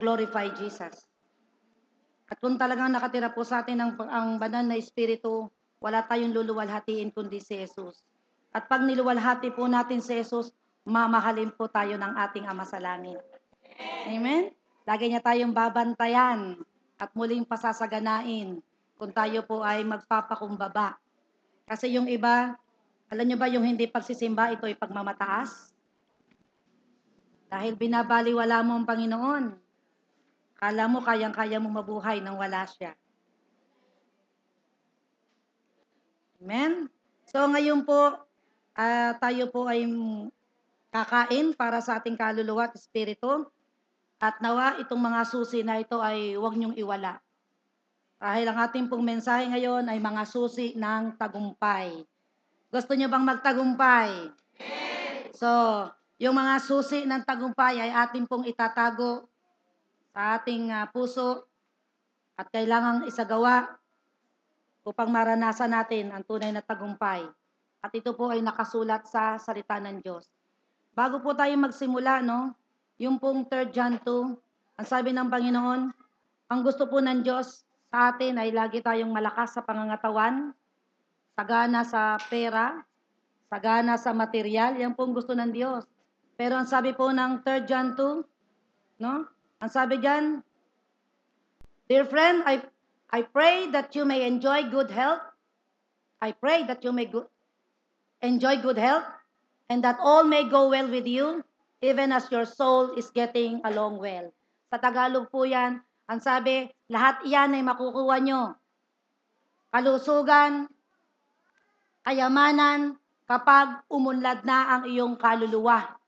Glorify Jesus. At kung talagang nakatira po sa atin ang banal na Espiritu, wala tayong luluwalhatiin kundi si Jesus. At pag niluwalhati po natin si Jesus, mamahalin po tayo ng ating Ama sa langit. Amen? Lagi niya tayong babantayan at muling pasasaganain kung tayo po ay magpapakumbaba. Kasi yung iba, alam niyo ba yung hindi pagsisimba, ito ay pagmamataas? Dahil binabaliwala mo ang Panginoon. Kala mo kayang-kaya mo mabuhay nang wala siya. Amen? So ngayon po, tayo po ay kakain para sa ating kaluluwa at espiritu. At nawa itong mga susi na ito ay huwag niyong iwala. Dahil ang ating pong mensahe ngayon ay mga susi ng tagumpay. Gusto niyo bang magtagumpay? So, yung mga susi ng tagumpay ay ating pong itatago sa ating puso at kailangang isagawa upang maranasan natin ang tunay na tagumpay. At ito po ay nakasulat sa salita ng Diyos. Bago po tayo magsimula, no, yung pong 3 John 2, ang sabi ng Panginoon, ang gusto po ng Diyos sa atin ay lagi tayong malakas sa pangangatawan, sagana sa pera, sagana sa material, yan pong gusto ng Diyos. Pero ang sabi po ng 3 John 2, no, ang sabi diyan, dear friend, I pray that you may enjoy good health. I pray that you may enjoy good health and that all may go well with you, even as your soul is getting along well. Sa Tagalog po yan, ang sabi, lahat iyan ay makukuha nyo. Kalusugan, kayamanan, kapag umunlad na ang iyong kaluluwa.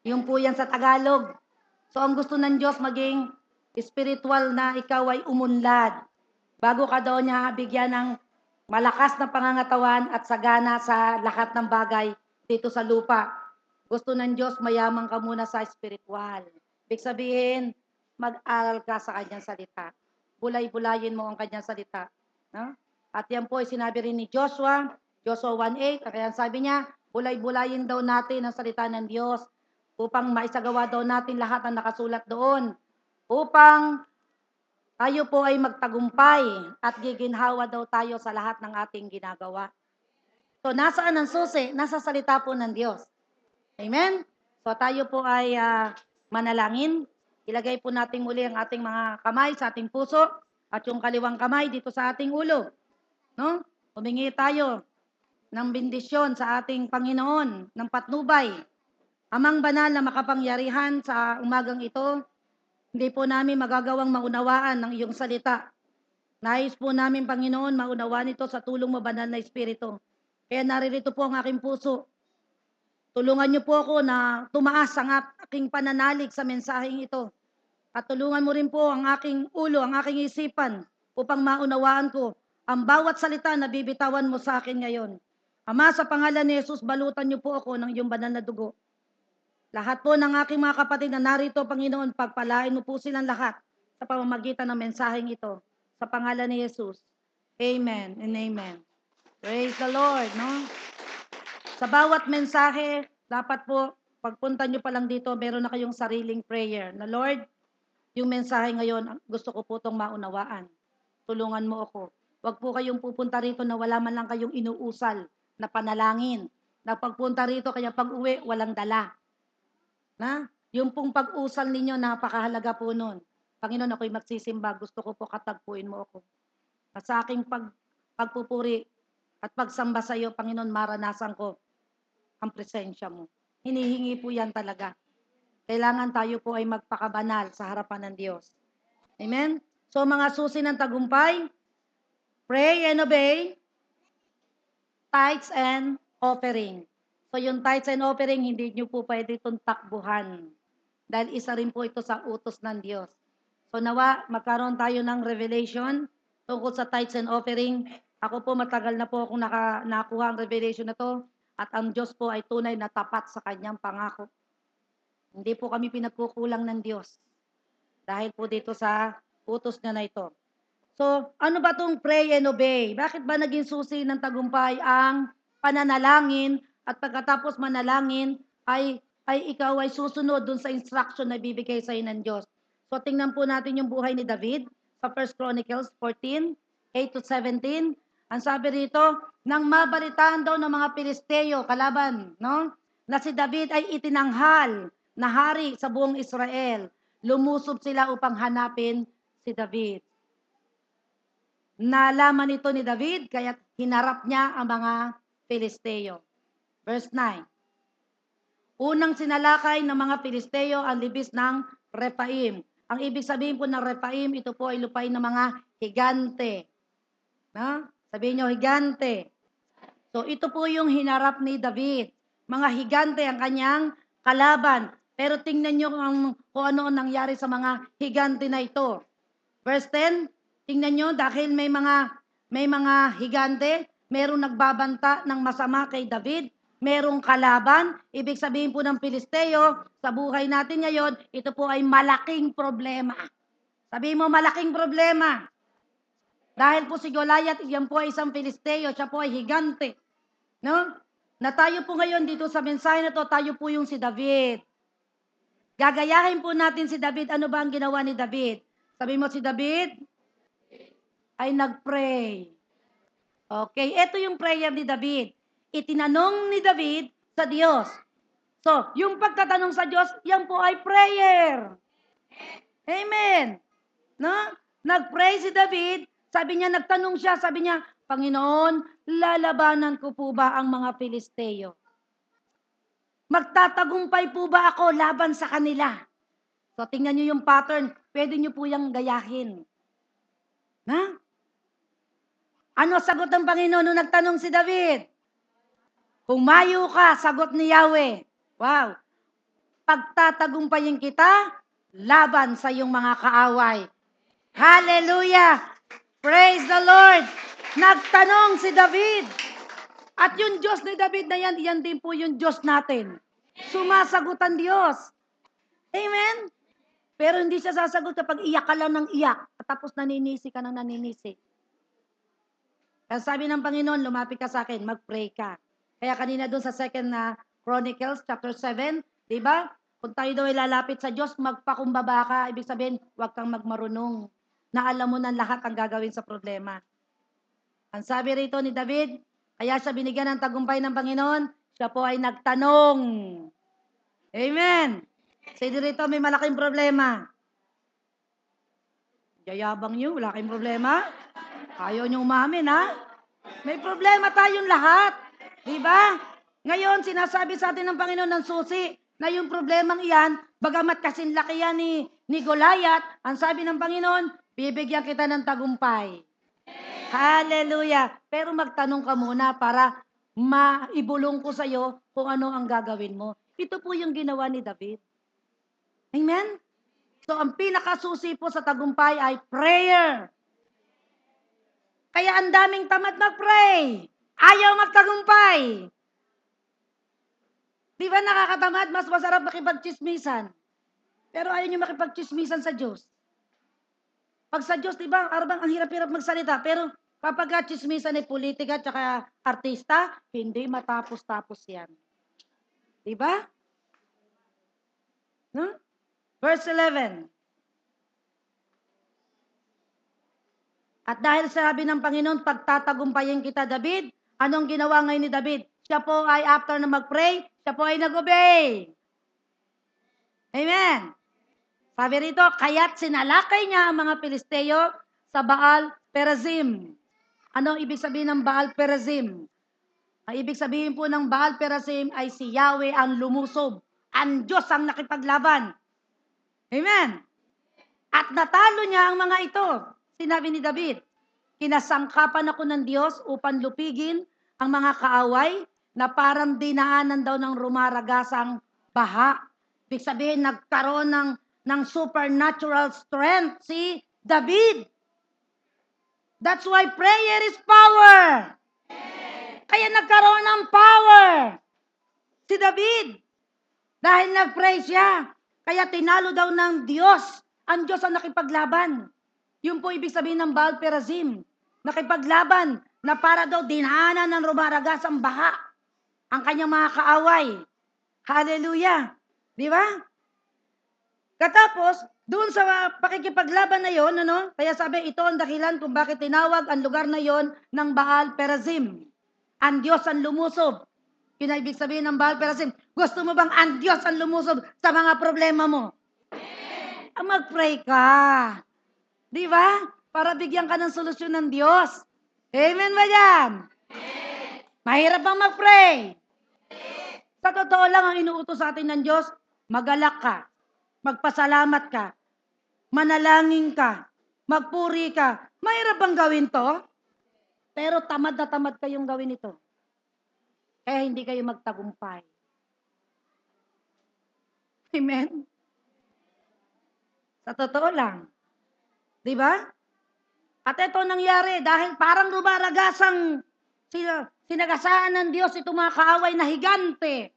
Yung po yan sa Tagalog. So ang gusto ng Diyos maging spiritual na ikaw ay umunlad. Bago ka daw niya bigyan ng malakas na pangangatawan at sagana sa lahat ng bagay dito sa lupa. Gusto ng Diyos, mayaman ka muna sa spiritual. Ibig sabihin, mag-aral ka sa kanyang salita. Bulay-bulayin mo ang kanyang salita. No? At yan po ay sinabi rin ni Joshua 1:8. Kaya sabi niya, bulay-bulayin daw natin ang salita ng Diyos upang maisagawa daw natin lahat ang nakasulat doon. Upang tayo po ay magtagumpay at giginhawa daw tayo sa lahat ng ating ginagawa. So, nasaan ang susi? Nasa salita po ng Diyos. Amen? So, tayo po ay manalangin. Ilagay po natin muli ang ating mga kamay sa ating puso at yung kaliwang kamay dito sa ating ulo. No? Humingi tayo ng bendisyon sa ating Panginoon, ng patnubay. Amang banal na makapangyarihan sa umagang ito, hindi po namin magagawang maunawaan ng iyong salita. Nais po namin, Panginoon, maunawaan ito sa tulong mo, banal na Espiritu. Kaya naririto po ang aking puso. Tulungan niyo po ako na tumaas ang aking pananalig sa mensaheng ito. At tulungan mo rin po ang aking ulo, ang aking isipan, upang maunawaan ko ang bawat salita na bibitawan mo sa akin ngayon. Ama, sa pangalan ni Jesus, balutan niyo po ako ng iyong banal na dugo. Lahat po ng aking mga kapatid na narito, Panginoon, pagpalain mo po silang lahat sa pamamagitan ng mensaheng ito. Sa pangalan ni Jesus. Amen and amen. Praise the Lord, no? Sa bawat mensahe, dapat po, pagpunta nyo pa lang dito, meron na kayong sariling prayer. Na Lord, yung mensahe ngayon, gusto ko po itong maunawaan. Tulungan mo ako. Huwag po kayong pupunta rito na wala man lang kayong inuusal na panalangin. Na pagpunta rito, kaya pag-uwi, walang dala. Na? Yung pong pag-usal ninyo, napakahalaga po nun. Panginoon, ako'y magsisimba. Gusto ko po katagpuin mo ako. At sa aking pagpupuri at pagsamba sa iyo, Panginoon, maranasan ko ang presensya mo. Hinihingi po yan talaga. Kailangan tayo po ay magpakabanal sa harapan ng Diyos. Amen? So mga susi ng tagumpay, pray and obey, tithes and offering. So yung tithes and offering, hindi nyo po pwede itong takbuhan. Dahil isa rin po ito sa utos ng Diyos. So nawa, magkaroon tayo ng revelation tungkol sa tithes and offering. Ako po matagal na po akong nakuha ang revelation na to. At ang Diyos po ay tunay na tapat sa kanyang pangako. Hindi po kami pinagkukulang ng Diyos. Dahil po dito sa utos niya na ito. So, ano ba itong pray and obey? Bakit ba naging susi ng tagumpay ang pananalangin at pagkatapos manalangin ay ikaw ay susunod dun sa instruction na bibigay sa iyo ng Diyos? So tingnan po natin yung buhay ni David sa 1 Chronicles 14, 8 to 17. Ang sabi rito, nang mabalitaan daw ng mga Pilisteo kalaban, no? Na si David ay itinanghal na hari sa buong Israel. Lumusob sila upang hanapin si David. Nalaman ito ni David, kaya hinarap niya ang mga Pilisteo. Verse 9. Unang sinalakay ng mga Pilisteo ang libis ng Rephaim. Ang ibig sabihin po ng Rephaim, ito po ay lupain ng mga higante. No? Sabihin nyo, higante. So ito po yung hinarap ni David. Mga higante ang kanyang kalaban. Pero tingnan nyo kung ano ang nangyari sa mga higante na ito. Verse 10, tingnan nyo, dahil may mga higante, merong nagbabanta ng masama kay David, merong kalaban, ibig sabihin po ng Pilisteo, sa buhay natin ngayon, ito po ay malaking problema. Sabihin mo, malaking problema. Dahil po si Goliath, yan po ay isang Pilisteo, siya po ay higante. No? Na tayo po ngayon dito sa mensahe na to, tayo po yung si David. Gagayahin po natin si David. Ano ba ang ginawa ni David? Sabi mo si David ay nag-pray. Okay, ito yung prayer ni David. Itinanong ni David sa Diyos. So, yung pagtatanong sa Diyos, yan po ay prayer. Amen. No? Nag-pray si David, sabi niya, nagtanong siya, sabi niya, Panginoon, lalabanan ko po ba ang mga Pilisteo? Magtatagumpay po ba ako laban sa kanila? So, tingnan niyo yung pattern. Pwede niyo po yung gayahin. Na? Ano sagot ng Panginoon nung nagtanong si David? Humayo ka, sagot ni Yahweh. Wow. Pagtatagumpayin kita, laban sa iyong mga kaaway. Hallelujah! Praise the Lord! Nagtanong si David. At yung Diyos ni David na yan, yan din po yung Diyos natin. Sumasagot ang Diyos. Amen? Pero hindi siya sasagot kapag iyak ka lang ng iyak. At tapos naninisi ka ng naninisi. Kaya sabi ng Panginoon, lumapit ka sa akin, mag-pray ka. Kaya kanina doon sa 2 Chronicles chapter 7, di ba? Kung tayo daw ay lalapit sa Diyos, magpakumbaba ka. Ibig sabihin, huwag kang magmarunong. Na alam mo ng lahat ang gagawin sa problema. Ang sabi rito ni David, kaya siya binigyan ng tagumpay ng Panginoon, siya po ay nagtanong. Amen. Sige rito, may malaking problema. Yayabang nyo, wala kayong problema? Ayaw nyo umamin, ha? May problema tayong lahat. Diba? Ngayon, sinasabi sa atin ng Panginoon ng susi, na yung problemang iyan, bagamat kasing laki yan ni Goliath, ang sabi ng Panginoon, bibigyan kita ng tagumpay. Hallelujah! Pero magtanong ka muna para maibulong ko sa iyo kung ano ang gagawin mo. Ito po yung ginawa ni David. Amen? So, ang pinakasusi po sa tagumpay ay prayer. Kaya ang daming tamad mag-pray. Ayaw magtagumpay. Di ba nakakatamad? Mas masarap makipagchismisan. Pero ayaw nyo makipagchismisan sa Diyos. Pag sa Diyos, di ba, arabang ang hirap-hirap magsalita. Pero kapag chismisan ay politika at artista, hindi matapos-tapos yan. Di ba? No? Verse 11. At dahil sabi ng Panginoon, pagtatagumpayin kita, David, anong ginawa ngayon ni David? Siya po ay after na mag-pray, siya po ay nag-obey. Amen. Sabi rito, kaya't sinalakay niya ang mga Pilisteo sa Baal Perazim. Ano ibig sabihin ng Baal Perazim? Ang ibig sabihin po ng Baal Perazim ay si Yahweh ang lumusob. Ang Diyos ang nakipaglaban. Amen. At natalo niya ang mga ito. Sinabi ni David, kinasangkapan ako ng Diyos upang lupigin ang mga kaaway na parang dinaanan daw ng rumaragasang baha. Ibig sabihin, nagkaroon ng supernatural strength si David. That's why prayer is power. Kaya nagkaroon ng power si David. Dahil nag-pray siya. Kaya tinalo daw ng Diyos. Ang Diyos ang nakipaglaban. Yun po ibig sabihin ng Baal Perazim. Nakipaglaban na para daw dinaanan ng rumaragasang baha ang kanyang mga kaaway. Hallelujah. Di ba? Katapos, Doon sa pakikipaglaban na yon, ano? Kaya sabi, ito ang dahilan kung bakit tinawag ang lugar na yon ng Baal Perazim. Ang Diyos ang lumusob. Yun ang ibig sabihin ng Baal Perazim. Gusto mo bang ang Diyos ang lumusob sa mga problema mo? Mag-pray ka. Di ba? Para bigyan ka ng solusyon ng Diyos. Amen ba yan? Mahirap bang mag-pray? Sa totoo lang, ang inuutos sa atin ng Diyos, magalak ka, magpasalamat ka, manalangin ka, magpuri ka. Mahirap bang gawin to? Pero tamad na tamad kayong gawin ito. Kaya hindi kayo magtagumpay. Amen? Sa totoo lang. Di ba? At ito nangyari dahil parang rumaragasang sinagasaan ng Diyos itong mga kaaway na higante.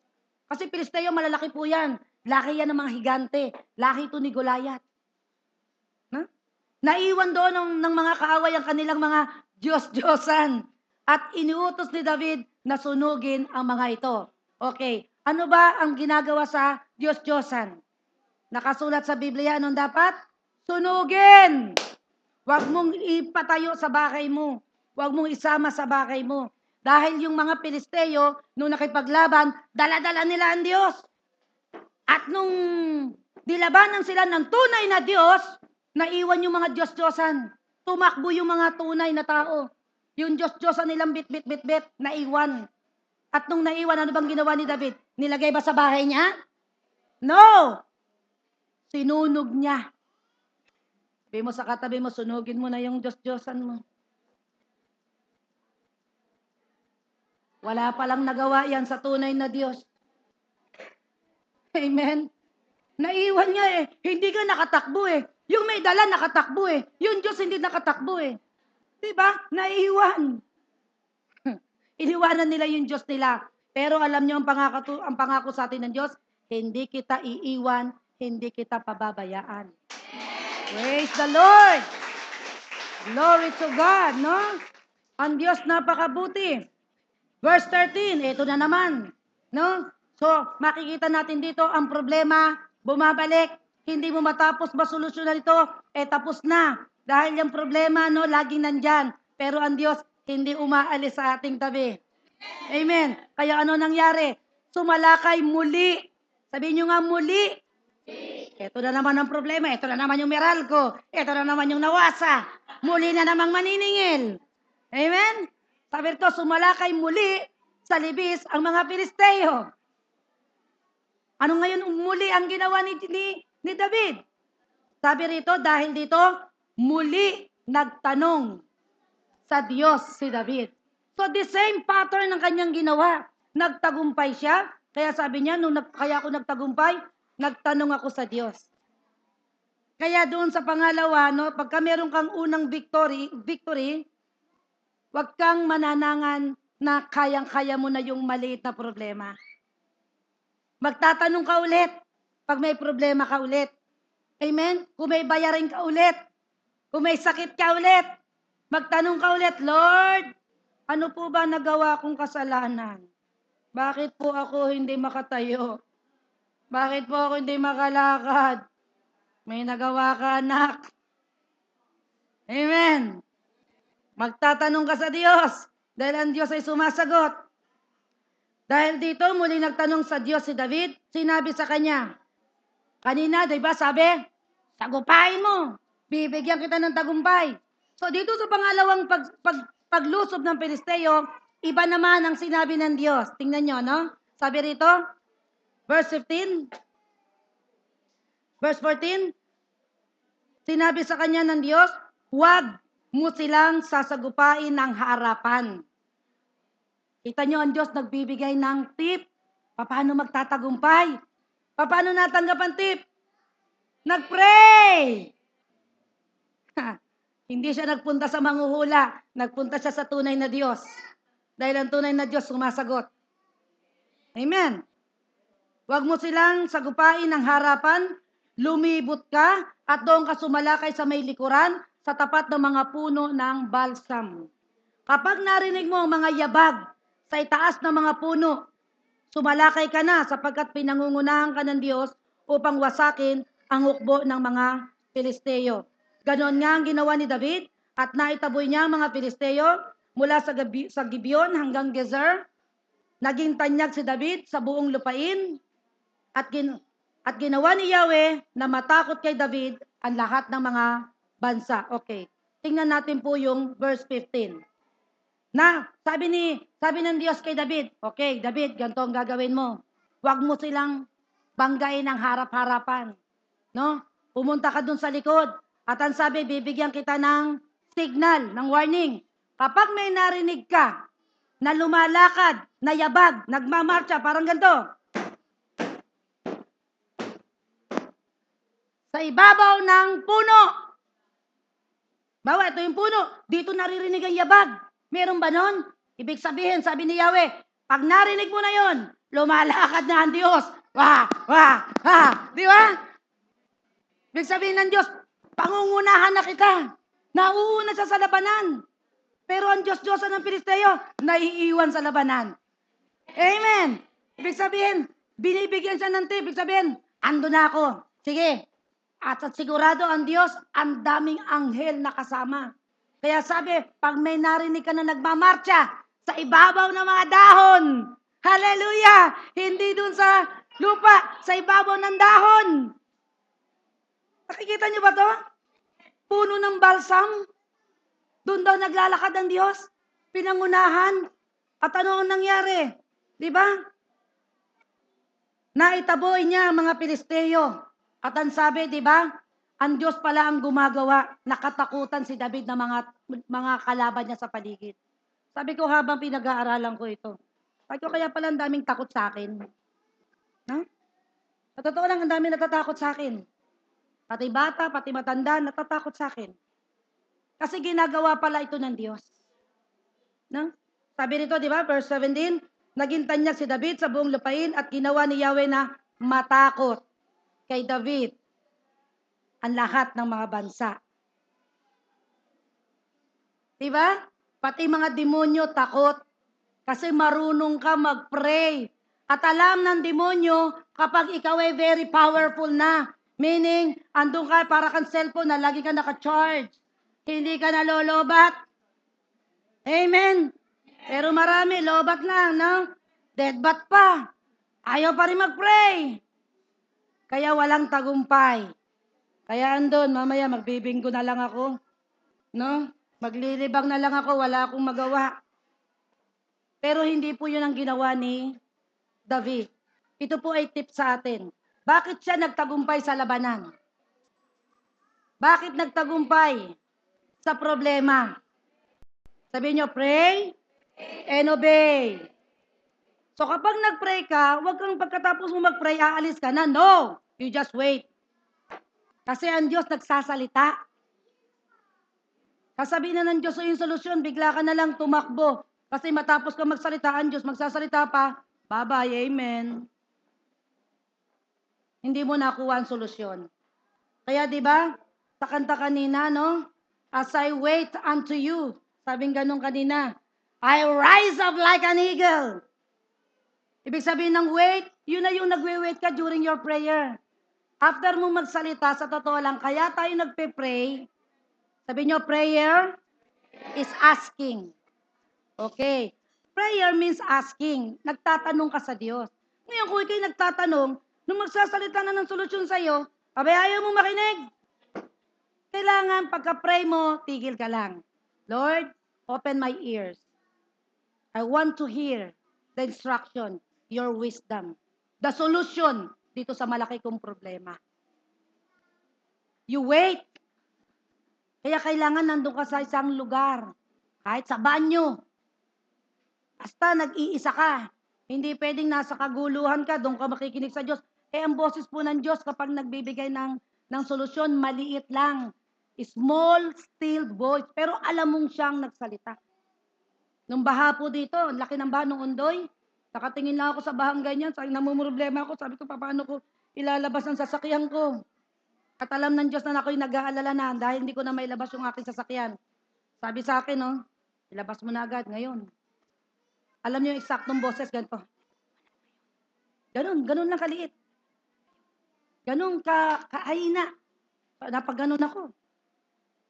Kasi Pilisteo, malalaki po yan. Laki yan ng mga higante. Laki ito ni Goliath. Huh? Naiwan doon ng mga kaaway ang kanilang mga Diyos-Diyosan. At iniutos ni David na sunugin ang mga ito. Okay, ano ba ang ginagawa sa Diyos-Diyosan? Nakasulat sa Biblia, anong dapat? Sunugin! Huwag mong ipatayo sa bahay mo. Huwag mong isama sa bahay mo. Dahil yung mga Pilisteo, nung nakipaglaban, dala-dala nila ang Diyos. At nung dilabanan sila ng tunay na Diyos, naiwan yung mga Diyos-Diyosan. Tumakbo yung mga tunay na tao. Yung Diyos-Diyosan nilang bit, naiwan. At nung naiwan, ano bang ginawa ni David? Nilagay ba sa bahay niya? No! Sinunog niya. Sabi mo sa katabi mo, sunugin mo na yung Diyos-Diyosan mo. Wala palang nagawa yan sa tunay na Diyos. Amen? Naiwan niya eh. Hindi ka nakatakbo eh. Yung may dala nakatakbo eh. Yung Diyos hindi nakatakbo eh. Diba? Naiwan. Iniwanan nila yung Diyos nila. Pero alam niyo ang pangako sa atin ng Diyos, hindi kita iiwan, hindi kita pababayaan. Praise the Lord! Glory to God, no? Ang Diyos napakabuti. Verse 13, ito na naman, no? So, makikita natin dito ang problema, bumabalik, hindi mo matapos masolusyonan ito, tapos na. Dahil yung problema, no, laging nandyan. Pero ang Diyos, hindi umaalis sa ating tabi. Amen. Kaya ano nangyari? Sumalakay muli. Sabihin nyo nga muli. Ito na naman ang problema. Ito na naman yung Meralco. Ito na naman yung Nawasa. Muli na namang maniningil. Amen? Sabi rito, sumalakay muli sa libis ang mga Pilisteo. Ano ngayon muli ang ginawa ni David? Sabi rito, dahil dito, muli nagtanong sa Diyos si David. So the same pattern ng kanyang ginawa. Nagtagumpay siya. Kaya sabi niya, kaya ako nagtagumpay, nagtanong ako sa Diyos. Kaya doon sa pangalawa, no, pagka meron kang unang victory, huwag kang mananangan na kayang-kaya mo na yung maliit na problema. Magtatanong ka ulit pag may problema ka ulit. Amen? Kung may bayarin ka ulit. Kung may sakit ka ulit. Magtanong ka ulit, Lord, ano po ba nagawa kong kasalanan? Bakit po ako hindi makatayo? Bakit po ako hindi makalakad? May nagawa ka, anak. Amen. Magtatanong ka sa Diyos dahil ang Diyos ay sumasagot. Dahil dito, muli nagtanong sa Diyos si David, sinabi sa kanya, kanina, di ba sabi, tagumpain mo, bibigyan kita ng tagumpay. So dito sa pangalawang paglusob ng Pilisteo, iba naman ang sinabi ng Diyos. Tingnan nyo, no? Sabi rito, verse 15, verse 14, sinabi sa kanya ng Diyos, huwag mo silang sasagupain ng harapan. Kita nyo, ang Diyos nagbibigay ng tip. Paano magtatagumpay? Paano natanggap ang tip? Nag-pray! Hindi siya nagpunta sa manghuhula. Nagpunta siya sa tunay na Diyos. Dahil ang tunay na Diyos sumasagot. Amen. Huwag mo silang sagupain ng harapan, lumibot ka, at doon ka sumalakay sa may likuran, sa tapat ng mga puno ng balsam. Kapag narinig mo ang mga yabag sa itaas ng mga puno, sumalakay ka na sapagkat pinangungunahan ka ng Diyos upang wasakin ang hukbo ng mga Filisteo. Ganon nga ang ginawa ni David at naitaboy niya ang mga Filisteo mula sa Gibeon hanggang Gezer. Naging tanyag si David sa buong lupain at ginawa ni Yahweh na matakot kay David ang lahat ng mga bansa. Okay. Tingnan natin po yung verse 15. Sabi ng Diyos kay David, okay, David, ganito ang gagawin mo. Huwag mo silang banggain ng harap-harapan. No? Pumunta ka dun sa likod. At ang sabi, bibigyan kita ng signal, ng warning. Kapag may narinig ka na lumalakad, na yabag, nagmamarcha, parang ganito. Sa ibabaw ng puno. Bawa, ito yung puno. Dito naririnig ang yabag. Meron ba nun? Ibig sabihin, sabi ni Yahweh, pag narinig mo na yon, lumalakad na ang Diyos. Wah, wah, ha. Di ba? Ibig sabihin ng Diyos, pangungunahan na kita. Nauuna siya sa labanan. Pero ang Diyos-Diyosan ng Filisteo, naiiwan sa labanan. Amen. Ibig sabihin, binibigyan siya ng tip. Ibig sabihin, ando na ako. Sige. At sigurado ang Diyos, ang daming anghel na kasama. Kaya sabi, pag may narinig ka na nagmamarcha sa ibabaw ng mga dahon, hallelujah! Hindi dun sa lupa, sa ibabaw ng dahon. Nakikita niyo ba to? Puno ng balsam. Doon daw naglalakad ang Diyos. Pinangunahan. At ano ang nangyari? Di ba? Naitaboy niya ang mga Pilisteo. At ang sabi, di ba? Ang Diyos pala ang gumagawa. Nakatakutan si David na mga kalaban niya sa paligid. Sabi ko habang pinag-aaralan ko ito. Sabi ko kaya pala ang daming takot sa akin. No? Sa totoo lang, ang daming natatakot sa akin. Pati bata, pati matanda, natatakot sa akin. Kasi ginagawa pala ito ng Diyos. No? Sabi nito, di ba, verse 17, naging tanyag si David sa buong lupain at ginawa ni Yahweh na matakot kay David ang lahat ng mga bansa. Di ba? Pati mga demonyo takot kasi marunong ka mag-pray. At alam ng demonyo kapag ikaw ay very powerful na. Meaning, andun ka para kang cellphone na lagi ka naka-charge. Hindi ka nalolobat. Amen. Pero marami, lobat lang, no? Deadbat pa. Ayaw pa rin mag-pray. Kaya walang tagumpay. Kaya andun, mamaya magbibinggo na lang ako. No? Maglilibang na lang ako, wala akong magawa. Pero hindi po yun ang ginawa ni David. Ito po ay tip sa atin. Bakit siya nagtagumpay sa labanan? Bakit nagtagumpay sa problema? Sabihin nyo, pray and obey. So kapag nag-pray ka, huwag kang pagkatapos mo mag-pray, aalis ka na. No! You just wait. Kasi ang Diyos nagsasalita. Kasabihin na ng Diyos yung solusyon, bigla ka na lang tumakbo. Kasi matapos ka magsalita, ang Diyos magsasalita pa, bye-bye, amen. Hindi mo nakuha ang solusyon. Kaya 'di ba? Sa kanta kanina, no? As I wait unto you. Sabing ganun kanina. I rise up like an eagle. Ibig sabihin ng wait, yun na yung nagwe-wait ka during your prayer. After mo magsalita, sa totoo lang, kaya tayo nagpe-pray. Sabi nyo, prayer is asking. Okay. Prayer means asking. Nagtatanong ka sa Diyos. Ngayon, kung ikaw'y nagtatanong, nung magsasalita na ng solusyon sa'yo, abay ayaw mo makinig. Kailangan pagka-pray mo, tigil ka lang. Lord, open my ears. I want to hear the instruction, your wisdom, the solution dito sa malaki kong problema. You wait. Kaya kailangan nandun ka sa isang lugar. Kahit sa banyo. Basta nag-iisa ka. Hindi pwedeng nasa kaguluhan ka, doon ka makikinig sa Diyos. Ang boses po ng Diyos kapag nagbibigay ng solusyon, maliit lang. Small, still voice. Pero alam mong siyang nagsalita. Nung baha po dito, laki ng baha nung undoy. Nakatingin lang ako sa bahang ganyan. Namumroblema ako. Sabi ko, paano ko ilalabas ang sasakyan ko? At alam ng Diyos na ako'y nag-aalala na dahil hindi ko na mailabas yung aking sasakyan. Sabi sa akin, no, ilabas mo na agad ngayon. Alam niyo yung eksaktong boses, ganito. Ganun lang kaliit. Ganun kahina. Napaganon ako.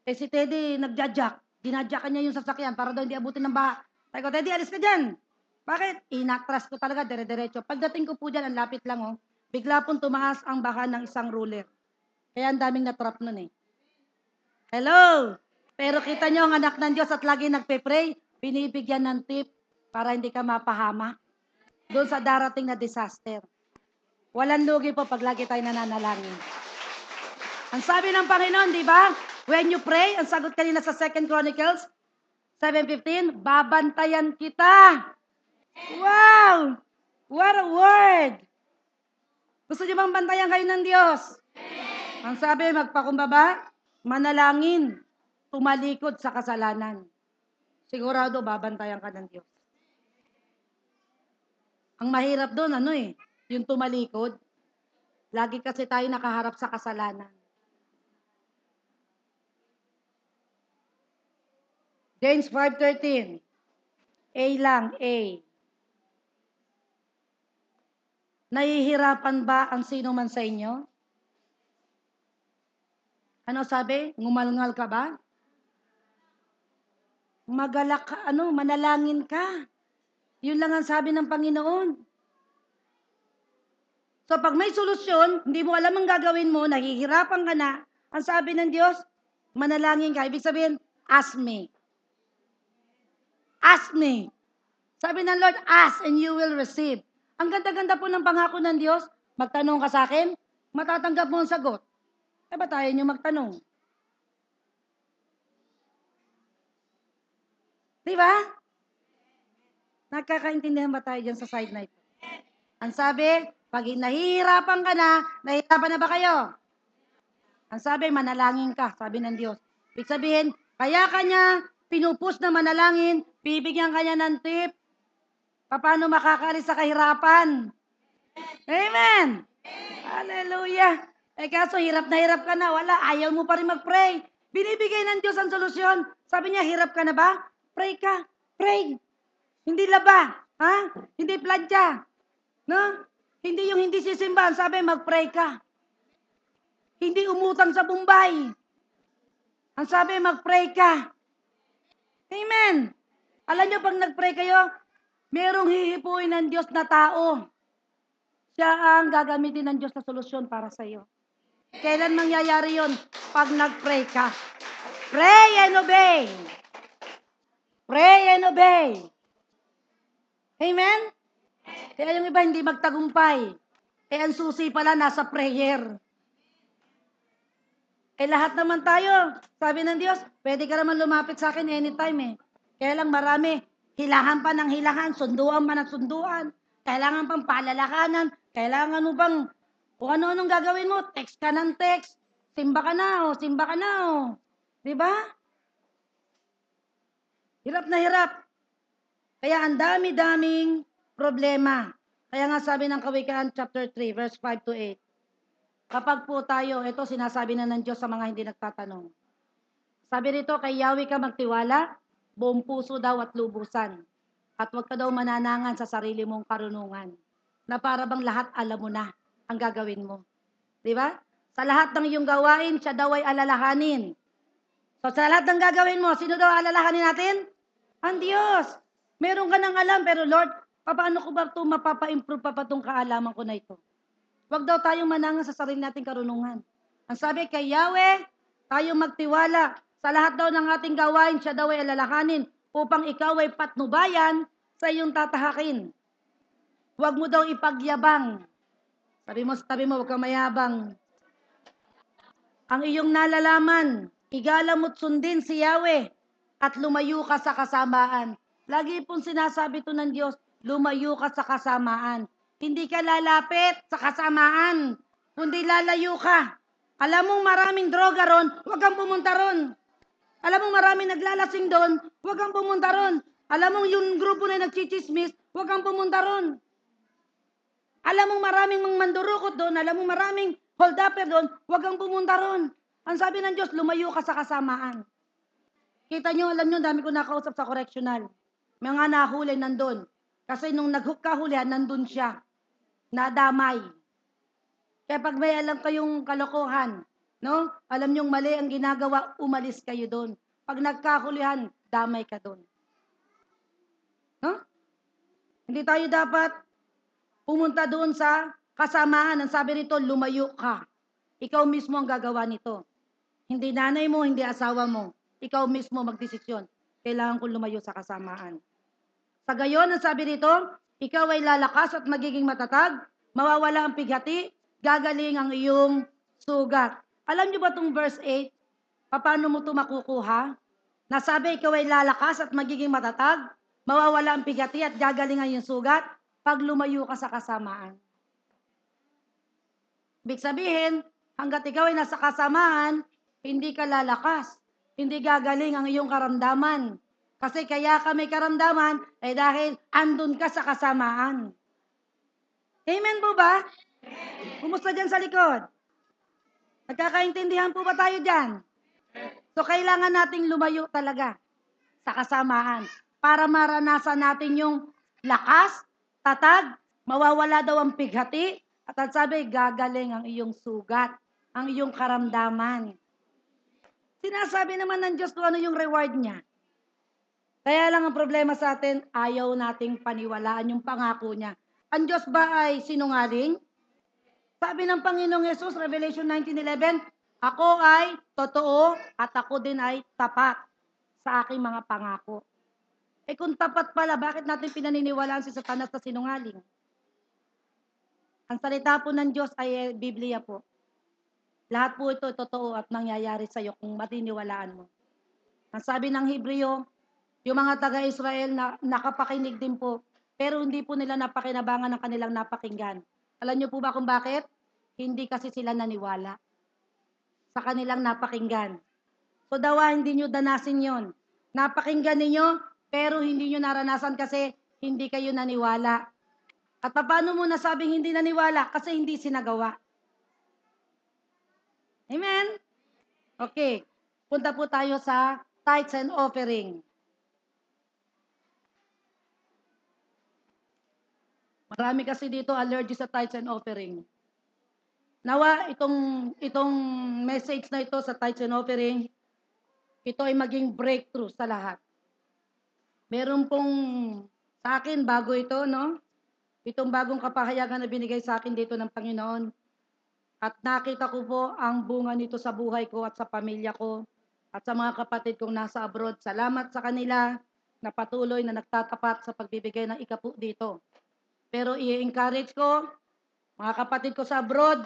Si Teddy nagja-jack. Ginadjackan niya yung sasakyan para daw hindi abutin ng baha. Sabi ko, Teddy, alis ka dyan. Bakit? Inatras ko talaga, dire-diretso. Pagdating ko po dyan, ang lapit lang, oh. Bigla pong tumaas ang baha ng isang ruler. Kaya ang daming natrap nun eh. Hello! Pero kita nyo ang anak ng Diyos at lagi nagpe-pray, binibigyan ng tip para hindi ka mapahama doon sa darating na disaster. Walang lugi po pag lagi tayo nananalangin. Ang sabi ng Panginoon, di ba? When you pray, ang sagot kanina sa 2 Chronicles 7:15, babantayan kita. Wow! What a word! Gusto niyo bang bantayan kayo ng Diyos? Ang sabi, magpakumbaba, manalangin, tumalikod sa kasalanan. Sigurado, babantayan ka ng Diyos. Ang mahirap doon, yung tumalikod. Lagi kasi tayo nakaharap sa kasalanan. James 5:13. A lang, A. Nahihirapan ba ang sino man sa inyo? Ano sabi? Ngumalngal ka ba? Magalak ka, manalangin ka. Yun lang ang sabi ng Panginoon. So pag may solusyon, hindi mo alam ang gagawin mo, nahihirapan ka na, ang sabi ng Diyos, manalangin ka. Ibig sabihin, ask me. Ask me. Sabi ng Lord, ask and you will receive. Ang ganda-ganda po ng pangako ng Diyos, magtanong ka sa akin, matatanggap mo ang sagot. Eh ba tayo nyo magtanong? Di ba? Nagkakaintindihan ba tayo dyan sa side na ito? Ang sabi, pag nahihirapan ka na, nahihirapan na ba kayo? Ang sabi, manalangin ka, sabi ng Diyos. Ibig sabihin, kaya kanya pinupus na manalangin, bibigyan kanya ng tip, paano makakalis sa kahirapan. Amen! Hallelujah! Kaso hirap ka na, wala, ayaw mo pa rin mag-pray. Binibigay ng Diyos ang solusyon. Sabi niya, hirap ka na ba? Pray ka. Pray. Hindi laba. Ha? Hindi plancha. No? Hindi yung hindi sisimbahan. Sabi, mag-pray ka. Hindi umutang sa Bombay. Ang sabi, mag-pray ka. Amen. Alam nyo, pag nag-pray kayo, merong hihipuin ng Diyos na tao. Siya ang gagamitin ng Diyos na solusyon para sa iyo. Kailan mangyayari yon? Pag nag-pray ka. Pray and obey. Pray and obey. Amen? Kaya yung iba hindi magtagumpay. Ang susi pala nasa prayer. Lahat naman tayo, sabi ng Diyos, pwede ka naman lumapit sa akin anytime eh. Kaya lang marami, hilahan pa ng hilahan, sunduan pa ng sunduan, kailangan pang palalakanan, kailangan mo bang, kung ano-anong gagawin mo, text ka ng text, simba ka na o. Diba? Hirap na hirap. Kaya ang dami-daming problema. Kaya nga sabi ng Kawikaan chapter 3, verse 5 to 8, kapag po tayo, ito sinasabi na ng Diyos sa mga hindi nagtatanong. Sabi rito, kay Yahweh ka magtiwala, buong puso daw at lubusan. At huwag ka daw mananangan sa sarili mong karunungan. Na para bang lahat alam mo na ang gagawin mo. Di ba? Sa lahat ng iyong gawain, siya daw ay alalahanin. So sa lahat ng gagawin mo, sino daw alalahanin natin? Ang Diyos. Meron ka nang alam, pero Lord, paano ko ba ito mapapa-improve pa itong kaalaman ko na ito? Huwag daw tayong manangan sa sarili nating karunungan. Ang sabi kay Yahweh, tayo magtiwala. Sa lahat daw ng ating gawain, siya daw ay alalahanin upang ikaw ay patnubayan sa iyong tatahakin. Huwag mo daw ipagyabang. Sabi mo, huwag kang mayabang. Ang iyong nalalaman, igalang mo't sundin si Yahweh at lumayo ka sa kasamaan. Lagi pong sinasabi to ng Diyos, lumayo ka sa kasamaan. Hindi ka lalapit sa kasamaan, kundi lalayo ka. Alam mong maraming droga ron, huwag kang pumunta ron. Alam mong maraming naglalasing doon, huwag kang pumunta ron. Alam mong yung grupo na nagchichismis, huwag kang pumunta ron. Alam mong maraming mandurukot doon, alam mong maraming hold-upper doon, huwag kang pumunta ron. Ang sabi ng Diyos, lumayo ka sa kasamaan. Kita nyo, alam nyo, dami ko nakausap sa correctional. Mga nahuli nandun. Kasi nung naghukahulihan, nandun siya. Nadamay. Kaya pag may alam kayong kalokohan, no? Alam niyong mali ang ginagawa, umalis kayo doon. Pag nagkakulihan, damay ka doon. No? Hindi tayo dapat pumunta doon sa kasamaan. Ang sabi rito, lumayo ka. Ikaw mismo ang gagawa nito. Hindi nanay mo, hindi asawa mo. Ikaw mismo magdesisyon. Kailangan kong lumayo sa kasamaan. Sa gayon, ang sabi rito, ikaw ay lalakas at magiging matatag, mawawala ang pighati, gagaling ang iyong sugat. Alam niyo ba itong verse 8? Paano mo ito makukuha? Nasabi, ikaw ay lalakas at magiging matatag, mawawala ang pighati at gagaling ang iyong sugat pag lumayo ka sa kasamaan. Ibig sabihin, hanggat ikaw ay nasa kasamaan, hindi ka lalakas, hindi gagaling ang iyong karamdaman. Kasi kaya ka may karamdaman ay dahil andun ka sa kasamaan. Amen po ba? Kumusta dyan sa likod? Nagkakaintindihan po ba tayo dyan? So kailangan nating lumayo talaga sa kasamaan para maranasan natin yung lakas, tatag, mawawala daw ang pighati, at ang sabi, gagaling ang iyong sugat, ang iyong karamdaman. Sinasabi naman ng Diyos kung ano yung reward niya. Kaya lang ang problema sa atin, ayaw nating paniwalaan yung pangako niya. Ang Diyos ba ay sinungaling? Sabi ng Panginoong Yesus, Revelation 19:11, ako ay totoo at ako din ay tapat sa aking mga pangako. Eh kung tapat pala, bakit natin pinaniniwalaan si Satanas na sinungaling? Ang salita po ng Diyos ay Biblia po. Lahat po ito totoo at mangyayari sa iyo kung matiniwalaan mo. Ang sabi ng Hebreo, yung mga taga-Israel na nakapakinig din po, pero hindi po nila napakinabangan ng kanilang napakinggan. Alam niyo po ba kung bakit? Hindi kasi sila naniwala sa kanilang napakinggan. So dawa hindi nyo danasin yon. Napakinggan ninyo, pero hindi nyo naranasan kasi hindi kayo naniwala. At paano mo nasabing hindi naniwala? Kasi hindi sinagawa. Amen? Okay. Punta po tayo sa tithes and offering. Marami kasi dito allergy sa tithes and offering. Nawa itong message na ito sa tithes and offering, ito ay maging breakthrough sa lahat. Meron pong sa akin bago ito, no? Itong bagong kapahayagan na binigay sa akin dito ng Panginoon. At nakita ko po ang bunga nito sa buhay ko at sa pamilya ko at sa mga kapatid kong nasa abroad. Salamat sa kanila na patuloy na nagtatapat sa pagbibigay ng ikapu dito. Pero i-encourage ko, mga kapatid ko sa abroad,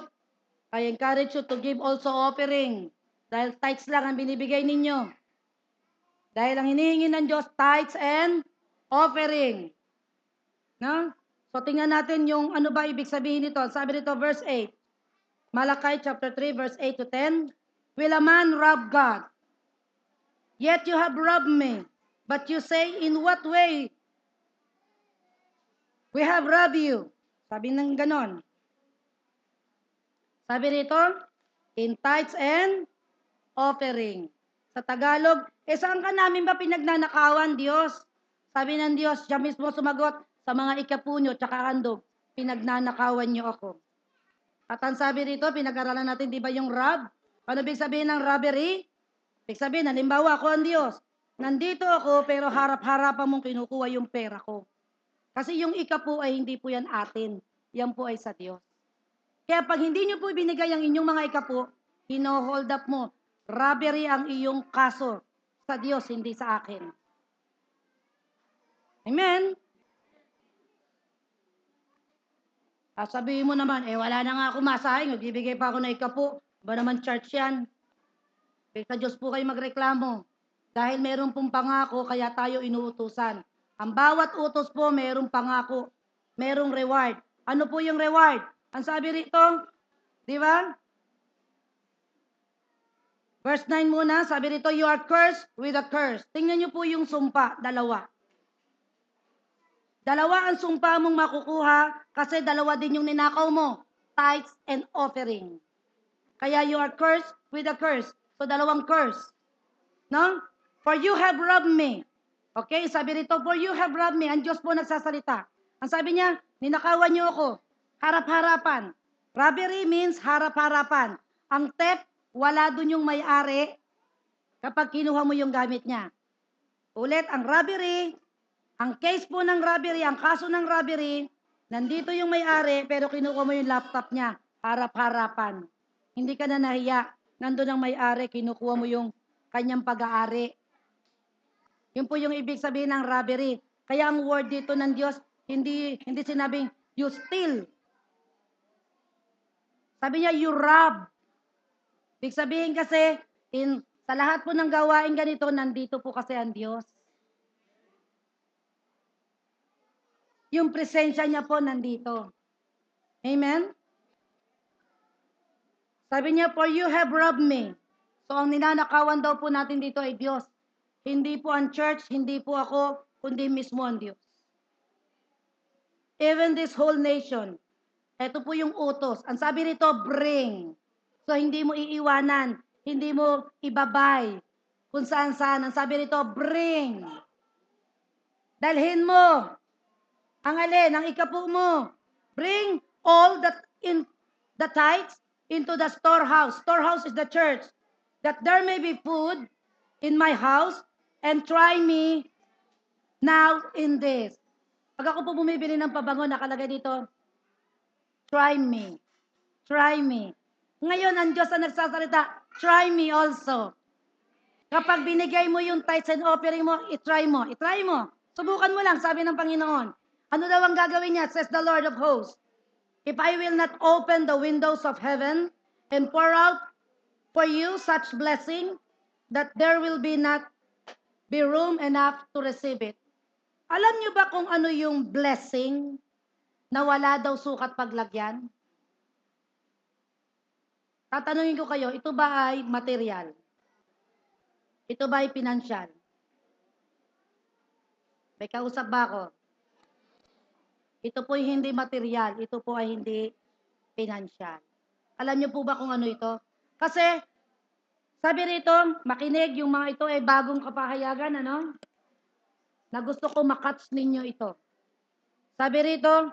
I encourage you to give also offering. Dahil tithes lang ang binibigay ninyo. Dahil ang hinihingi ng Diyos, tithes and offering. No? So tingnan natin yung ano ba ibig sabihin nito. Sabi nito, verse 8. Malachi chapter 3, verse 8 to 10. Will a man rob God? Yet you have robbed me. But you say, in what way we have robbed you? Sabi ng ganon. Sabi rito, in tithes and offering. Sa Tagalog, saan ka namin ba pinagnanakawan, Diyos? Sabi ng Diyos, siya mismo sumagot, sa mga ikapunyo tsaka handog, pinagnanakawan niyo ako. At ang sabi rito, pinag-aralan natin, di ba yung rob? Ano ibig sabihin ng robbery? Ibig sabihin, halimbawa ako ang Diyos. Nandito ako, pero harap-harapan mong kinukuha yung pera ko. Kasi yung ikapu ay hindi po yan atin. Yan po ay sa Diyos. Kaya pag hindi nyo po ibinigay ang inyong mga ikapu, hino-hold up mo. Robbery ang iyong kaso sa Diyos, hindi sa akin. Amen? Sabihin mo naman, wala na nga ako masahing, magbibigay pa ako na ikapu. Ba naman church yan? Sa Diyos po kayo magreklamo. Dahil meron pong pangako, kaya tayo inuutusan. Ang bawat utos po, merong pangako. Merong reward. Ano po yung reward? Ang sabi rito, di ba? Verse 9 muna, sabi rito, you are cursed with a curse. Tingnan nyo po yung sumpa, dalawa. Dalawa ang sumpa mong makukuha kasi dalawa din yung ninakaw mo. Tithes and offering. Kaya you are cursed with a curse. So dalawang curse. No? For you have robbed me. Okay, sabi rito, for you have robbed me. Ang Diyos po nagsasalita. Ang sabi niya, ninakawan niyo ako. Harap-harapan. Robbery means harap-harapan. Ang theft, wala dun yung may-ari kapag kinuha mo yung gamit niya. Ulit, ang robbery, ang case po ng robbery, ang kaso ng robbery, nandito yung may-ari pero kinuha mo yung laptop niya, harap-harapan. Hindi ka na nahiya. Nandun ang may-ari, kinukuha mo yung kanyang pag-aari. Yun po yung ibig sabihin ng robbery. Kaya ang word dito ng Diyos, hindi sinabing you steal. Sabi niya, you rob. Ibig sabihin kasi, sa lahat po ng gawain ganito, nandito po kasi ang Diyos. Yung presensya niya po nandito. Amen? Sabi niya, for you have robbed me. So ang ninanakawan daw po natin dito ay Diyos. Hindi po ang church, hindi po ako, kundi mismo ang Diyos. Even this whole nation, ito po yung utos. Ang sabi nito, bring. So hindi mo iiwanan, hindi mo ibabay kung saan-saan. Ang sabi nito, bring. Dalhin mo. Ang alin, ang ikapu mo. Bring all that in the tithes into the storehouse. Storehouse is the church. That there may be food in my house, and try me now in this. Pag ako po bumibili ng pabango, nakalagay dito, try me. Try me. Ngayon, ang Diyos ang nagsasalita, try me also. Kapag binigay mo yung tithes and offering mo, itry mo. Itry mo. Subukan mo lang, sabi ng Panginoon. Ano daw ang gagawin niya, says the Lord of hosts? If I will not open the windows of heaven and pour out for you such blessing, that there will not be room enough to receive it. Alam niyo ba kung ano yung blessing na wala daw sukat paglagyan? Tatanungin ko kayo, ito ba ay material? Ito ba ay pinansyal? May kausap ba ako? Ito po ay hindi material, ito po ay hindi pinansyal. Alam niyo po ba kung ano ito? Kasi, sabi rito, makinig, yung mga ito ay bagong kapahayagan, ano? Na gusto ko makatch ninyo ito. Sabi rito,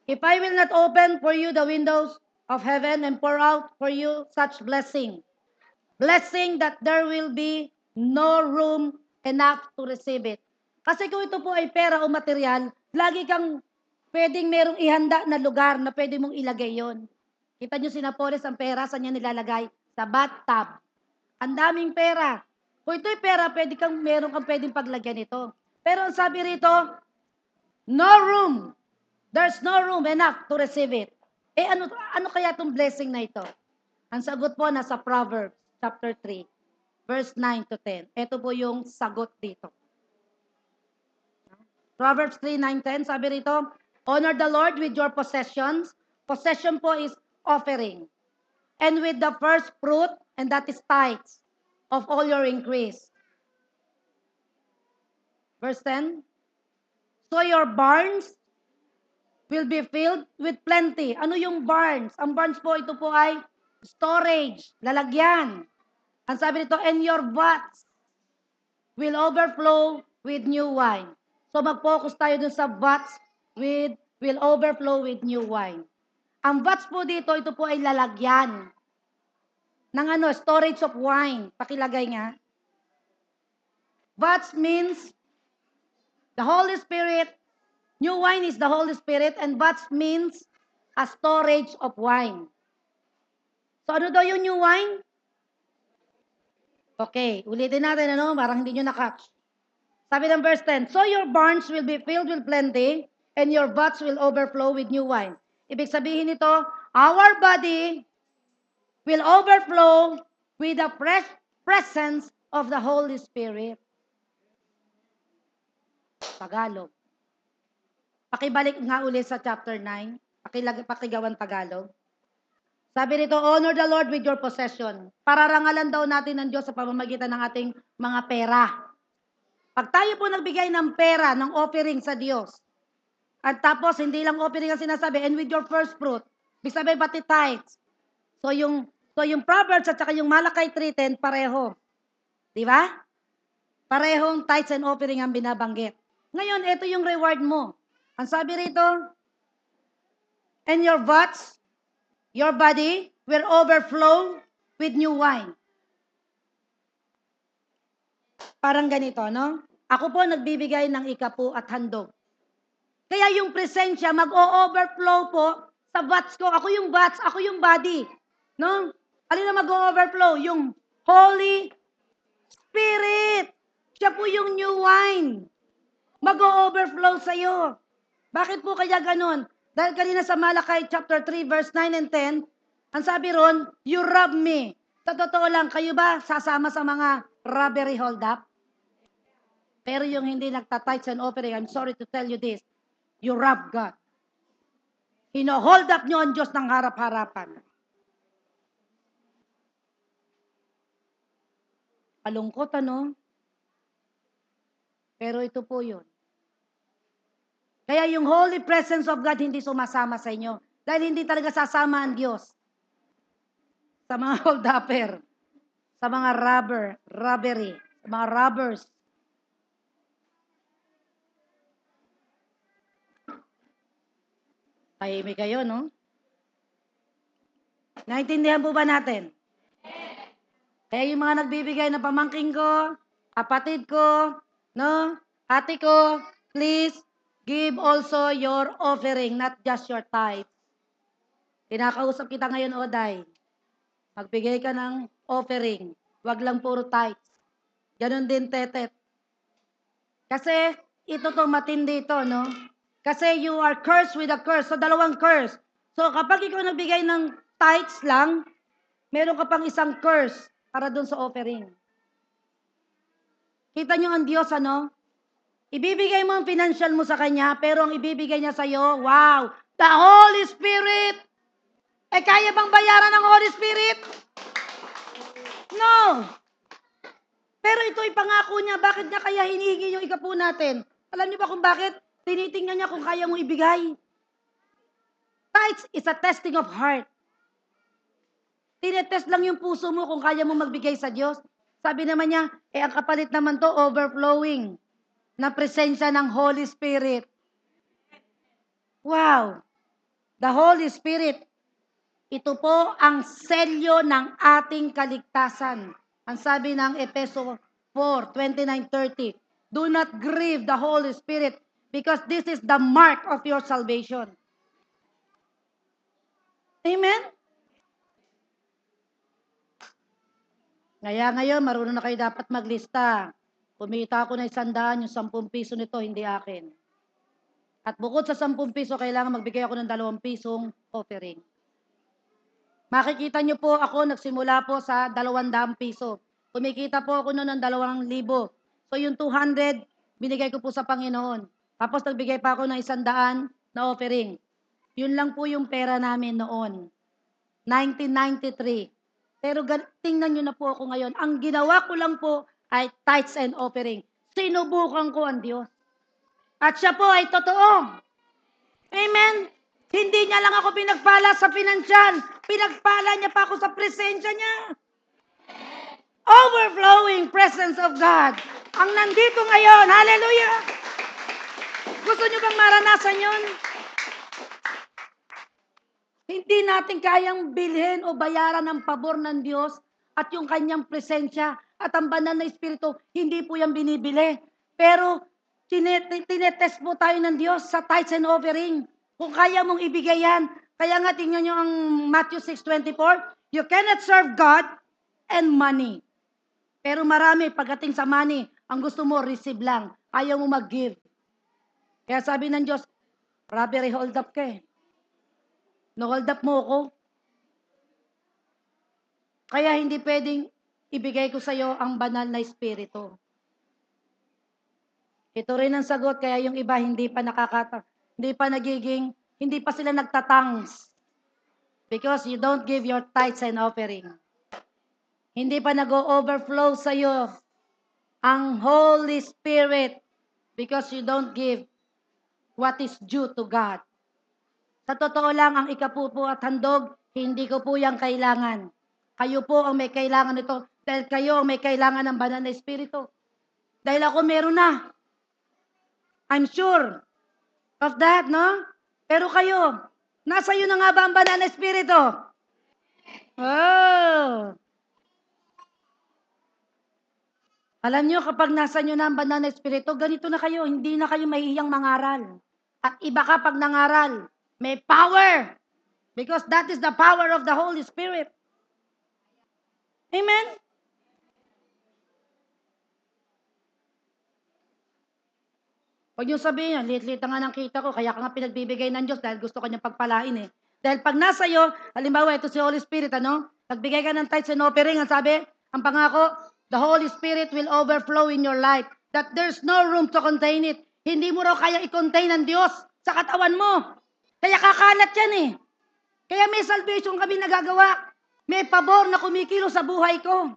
if I will not open for you the windows of heaven and pour out for you such blessing that there will be no room enough to receive it. Kasi kung ito po ay pera o material, lagi kang pwedeng merong ihanda na lugar na pwede mong ilagay yon. Kita nyo si Napoles, ang pera, saan niya nilalagay? Sa bathtub. Ang daming pera. Kung ito'y pera, meron kang pwedeng paglagyan ito. Pero ang sabi rito, no room. There's no room enough to receive it. Ano kaya itong blessing na ito? Ang sagot po nasa Proverbs chapter 3, verse 9 to 10. Ito po yung sagot dito. Proverbs 3, 9, 10, sabi rito, honor the Lord with your possessions. Possession po is offering. And with the first fruit, and that is tithes, of all your increase. Verse 10, so your barns will be filled with plenty. Ano yung barns? Ang barns po, ito po ay storage, lalagyan. Ang sabi nito, and your vats will overflow with new wine. So mag-focus tayo dun sa vats will overflow with new wine. Ang vats po dito, ito po ay lalagyan ng storage of wine. Pakilagay nga. Vats means the Holy Spirit. New wine is the Holy Spirit, and vats means a storage of wine. So ano daw yung new wine? Okay, ulitin natin, parang hindi nyo na-catch. Sabi ng verse 10, so your barns will be filled with plenty, and your vats will overflow with new wine. Ibig sabihin nito, our body will overflow with the fresh presence of the Holy Spirit. Tagalog. Pakibalik nga ulit sa chapter 9. Pakigawan Tagalog. Sabi nito, honor the Lord with your possession. Pararangalan daw natin ng Diyos sa pamamagitan ng ating mga pera. Pag tayo po nagbigay ng pera, ng offering sa Diyos, at tapos hindi lang offering ang sinasabi, and with your first fruit, ibig sabihin pati tithes. So yung Proverbs at saka yung Malakay 3:10, pareho. Di ba? Parehong tithes and offering ang binabanggit. Ngayon, ito yung reward mo. Ang sabi rito, and your vats your body will overflow with new wine. Parang ganito, no? Ako po nagbibigay ng ikapu at handog. Kaya yung presensya mag-o-overflow po sa vats ko. Ako yung vats, ako yung body. No? Alin na mag-o-overflow? Yung Holy Spirit. Siya po yung new wine. Mag-o-overflow sa'yo. Bakit po kaya ganun? Dahil kanina sa Malakay chapter 3 verse 9 and 10, ang sabi ron, you rob me. Sa totoo lang, kayo ba sasama sa mga robbery hold up? Pero yung hindi nagta-tithes and offering, I'm sorry to tell you this, you rob God. Hino-hold up nyo ang Diyos ng harap-harapan. Alungkot, ano? Pero ito po yun. Kaya yung holy presence of God hindi sumasama sa inyo. Dahil hindi talaga sasama ang Diyos sa mga hold-upper, sa mga robbery, sa mga robbers. Tahimik kayo, no? Naintindihan po ba natin? Kaya yung mga nagbibigay na pamangking ko, kapatid ko, no? Ate ko, please, give also your offering, not just your tithe. Kinakausap kita ngayon, Oday. Magbigay ka ng offering. Wag lang puro tithes. Ganon din, Tetet. Kasi, ito to matindi ito, no? Kasi you are cursed with a curse. So, dalawang curse. So, kapag ikaw nagbigay ng tithes lang, meron ka pang isang curse para dun sa offering. Kita nyo ang Diyos, ano? Ibibigay mo ang financial mo sa Kanya, pero ang ibibigay niya sa'yo, wow, the Holy Spirit! Kaya bang bayaran ng Holy Spirit? No! Pero ito'y pangako niya, bakit niya kaya hinihingi yung ikapu natin? Alam niyo ba kung bakit? Tinitingnan niya kung kaya mo ibigay. Tithes is a testing of heart. Tinetest lang yung puso mo kung kaya mo magbigay sa Diyos. Sabi naman niya, ang kapalit naman to, overflowing na presensya ng Holy Spirit. Wow! The Holy Spirit, ito po ang selyo ng ating kaligtasan. Ang sabi ng Efeso 4:29-30, do not grieve the Holy Spirit because this is the mark of your salvation. Amen? Ngayon, marunong na kayo dapat maglista. Kumita ako ng 100, yung 10 piso nito, hindi akin. At bukod sa 10 piso, kailangan magbigay ako ng 2 pisong offering. Makikita nyo po ako, nagsimula po sa 200 piso. Kumikita po ako noon ng 2,000. So yung 200, binigay ko po sa Panginoon. Tapos nagbigay pa ako ng 100 na offering. Yun lang po yung pera namin noon. 1993. Pero tingnan nyo na po ako ngayon. Ang ginawa ko lang po ay tithes and offering. Sinubukan ko ang Diyos. At siya po ay totoo. Amen? Hindi niya lang ako pinagpala sa pinansyal. Pinagpala niya pa ako sa presensya niya. Overflowing presence of God. Ang nandito ngayon. Hallelujah! Gusto niyo bang maranasan yun? Hindi natin kayang bilhin o bayaran ang pabor ng Diyos at yung kanyang presensya at ang banal na Espiritu, hindi po yan binibili. Pero tinetest po tayo ng Diyos sa tithes and offering. Kung kaya mong ibigay yan. Kaya nga tingnan nyo ang Matthew 6:24, you cannot serve God and money. Pero marami pagdating sa money, ang gusto mo receive lang. Ayaw mo mag-give. Kaya sabi ng Diyos, robbery hold up ka eh. No-hold up mo ako. Kaya hindi pwedeng ibigay ko sa iyo ang banal na espiritu. Ito rin ang sagot, kaya yung iba hindi pa hindi pa sila nagtatangs. Because you don't give your tithes and offering. Hindi pa nag-overflow sa iyo ang Holy Spirit because you don't give what is due to God. Sa totoo lang, ang ikapupo at handog, hindi ko po yung kailangan. Kayo po ang may kailangan nito dahil kayo ang may kailangan ng banal na espiritu. Dahil ako meron na. I'm sure of that, no? Pero kayo, nasa iyo na nga ba ang banal na espiritu? Oh! Alam niyo kapag nasa inyo na ang banal na espiritu, ganito na kayo, hindi na kayo mahihiyang mangaral. At iba ka pag nangaral, may power. Because that is the power of the Holy Spirit. Amen? Huwag niyo sabihin yan, liit-liit na nga ng kita ko, kaya ka nga pinagbibigay ng Diyos dahil gusto kanyang pagpalain eh. Dahil pag nasa iyo, halimbawa ito si Holy Spirit, nagbigay ka ng tithes and offering, ang sabi, ang pangako, the Holy Spirit will overflow in your life. That there's no room to contain it. Hindi mo raw kaya i-contain ng Diyos sa katawan mo. Kaya kakalat yan eh. Kaya may salvation kami nagagawa. May pabor na kumikilo sa buhay ko.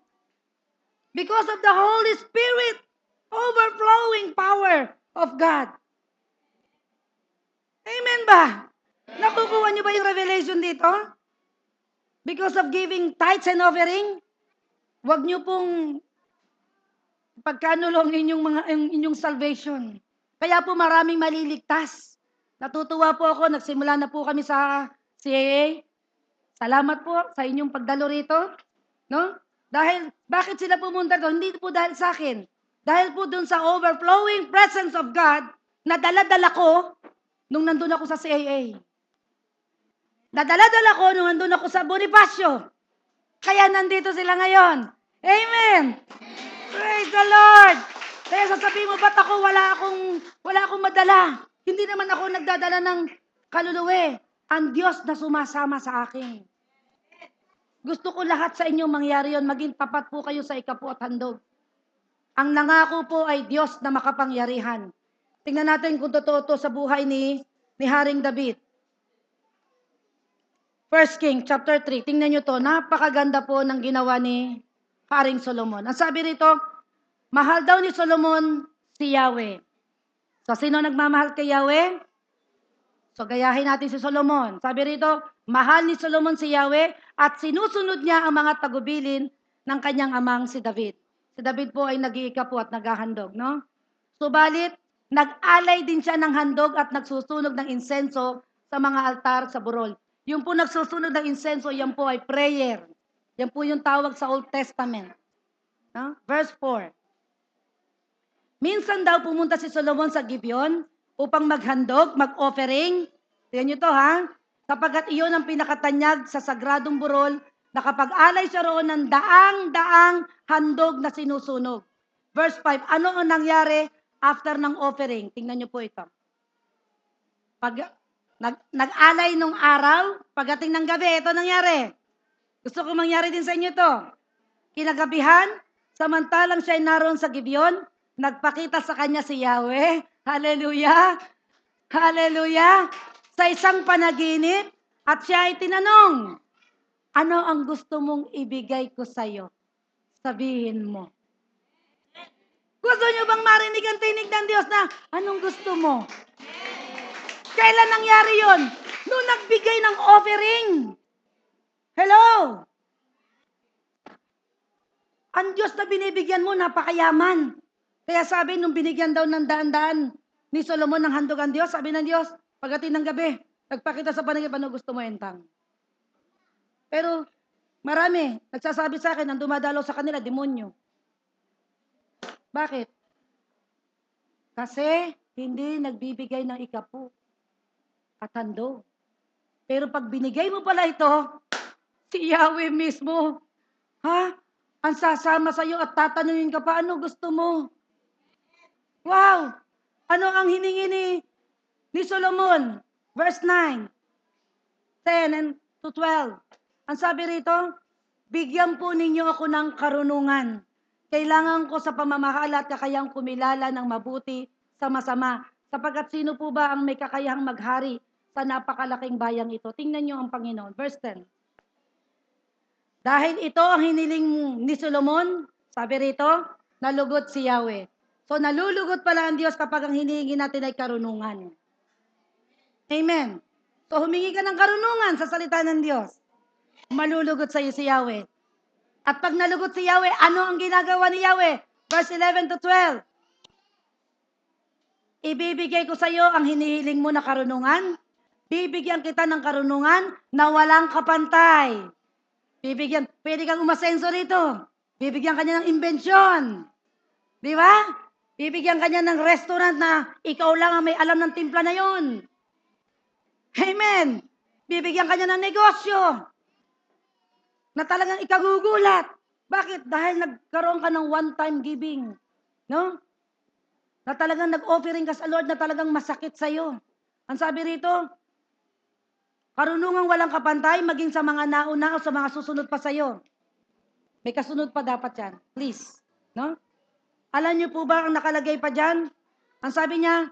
Because of the Holy Spirit, overflowing power of God. Amen ba? Nakukuha niyo ba yung revelation dito? Because of giving tithes and offering, wag niyo pong pagkanulong inyong salvation. Kaya po maraming maliligtas. Natutuwa po ako, nagsimula na po kami sa CAA. Salamat po sa inyong pagdalo rito. No? Dahil, bakit sila pumunta doon? Hindi po dahil sa akin. Dahil po doon sa overflowing presence of God na dala-dala ko nung nandun ako sa CAA. Nadala-dala ko nung nandun ako sa Bonifacio. Kaya nandito sila ngayon. Amen! Praise the Lord! Kaya sasabihin mo, ba't ako wala akong madala? Hindi naman ako nagdadala ng kaluluwa. Ang Diyos na sumasama sa akin. Gusto ko lahat sa inyo mangyari yon, maging tapat po kayo sa ikapu at handog. Ang nangako po ay Diyos na makapangyarihan. Tingnan natin kung totoo to sa buhay ni Haring David. 1 King chapter 3. Tingnan nyo to, napakaganda po ng ginawa ni Haring Solomon. Ang sabi rito, mahal daw ni Solomon si Yahweh. So, sino nagmamahal kay Yahweh? So, gayahin natin si Solomon. Sabi rito, mahal ni Solomon si Yahweh at sinusunod niya ang mga tagubilin ng kanyang amang si David. Si David po ay nag-iikapo at naghahandog, no? Subalit, nag-alay din siya ng handog at nagsusunog ng insenso sa mga altar sa burol. Yung po nagsusunog ng insenso, yan po ay prayer. Yan po yung tawag sa Old Testament. No? Verse 4. Minsan daw pumunta si Solomon sa Gibeon upang maghandog, mag-offering. Tingnan nyo to ha. Sapagkat iyon ang pinakatanyag sa sagradong burol na kapag alay siya roon ng daang-daang handog na sinusunog. Verse 5. Ano ang nangyari after ng offering? Tingnan nyo po ito. Pag nag-alay nung araw, pagdating ng gabi, ito nangyari. Gusto ko mangyari din sa inyo to. Kinagabihan, samantalang siya ay naroon sa Gibeon, nagpakita sa kanya si Yahweh. Hallelujah! Hallelujah! Sa isang panaginip, at siya ay tinanong, ano ang gusto mong ibigay ko sa iyo? Sabihin mo. Gusto niyo bang marinig ang tinig ng Diyos na, anong gusto mo? Kailan nangyari yon? Nung nagbigay ng offering. Hello? Ang Diyos na binibigyan mo, napakayaman. Kaya sabi, nung binigyan daw ng daan-daan ni Solomon ng handog ang Diyos, sabi ng Diyos, pagdating ng gabi, nagpakita sa panagip, ano gusto mo, Entang? Pero, marami, nagsasabi sa akin, ang dumadalaw sa kanila, demonyo. Bakit? Kasi, hindi nagbibigay ng ikapu at handog. Pero pag binigay mo pala ito, si Yahweh mismo, ang sasama sa iyo at tatanungin ka pa, ano gusto mo? Wow! Ano ang hiningi ni Solomon? Verse 9, 10 and to 12. Ang sabi rito, bigyan po ninyo ako ng karunungan. Kailangan ko sa pamamahala at kakayang kumilala ng mabuti sa masama. Sapagkat sino po ba ang may kakayahang maghari sa napakalaking bayang ito? Tingnan nyo ang Panginoon. Verse 10. Dahil ito ang hiniling ni Solomon, sabi rito, nalugod si Yahweh. So nalulugot pala ang Diyos kapag ang hinihingi natin ay karunungan. Amen. So humingi ka ng karunungan sa salita ng Diyos. Malulugot sa iyo si Yahweh. At pag nalugot si Yahweh, ano ang ginagawa ni Yahweh? Verse 11 to 12. Ibibigay ko sa iyo ang hinihiling mo na karunungan. Bibigyan kita ng karunungan na walang kapantay. Pwede kang umasenso rito. Bibigyan ka niya ng imbensyon. Di ba? Bibigyan ka niya ng restaurant na ikaw lang ang may alam ng timpla na yon. Amen. Bibigyan ka niya ng negosyo na talagang ikagugulat. Bakit? Dahil nagkaroon ka ng one-time giving. No? Na talagang nag-offering ka sa Lord na talagang masakit sa'yo. Ang sabi rito, karunungang walang kapantay, maging sa mga nauna o sa mga susunod pa sa'yo. May kasunod pa dapat yan. Please. No? Alam niyo po ba ang nakalagay pa dyan? Ang sabi niya,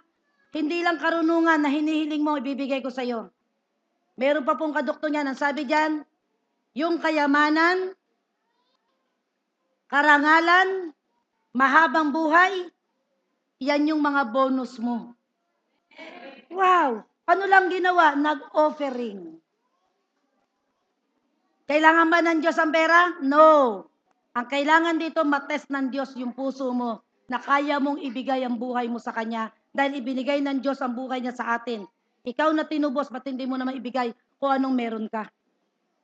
hindi lang karunungan na hinihiling mo, ibibigay ko sa'yo. Meron pa pong kadukto niyan. Ang sabi dyan, yung kayamanan, karangalan, mahabang buhay, yan yung mga bonus mo. Wow! Ano lang ginawa? Nag-offering. Kailangan ba ng Diyos ang pera? No. Ang kailangan dito, matest ng Diyos yung puso mo na kaya mong ibigay ang buhay mo sa Kanya dahil ibinigay ng Diyos ang buhay niya sa atin. Ikaw na tinubos, ba't hindi mo naman ibigay kung anong meron ka?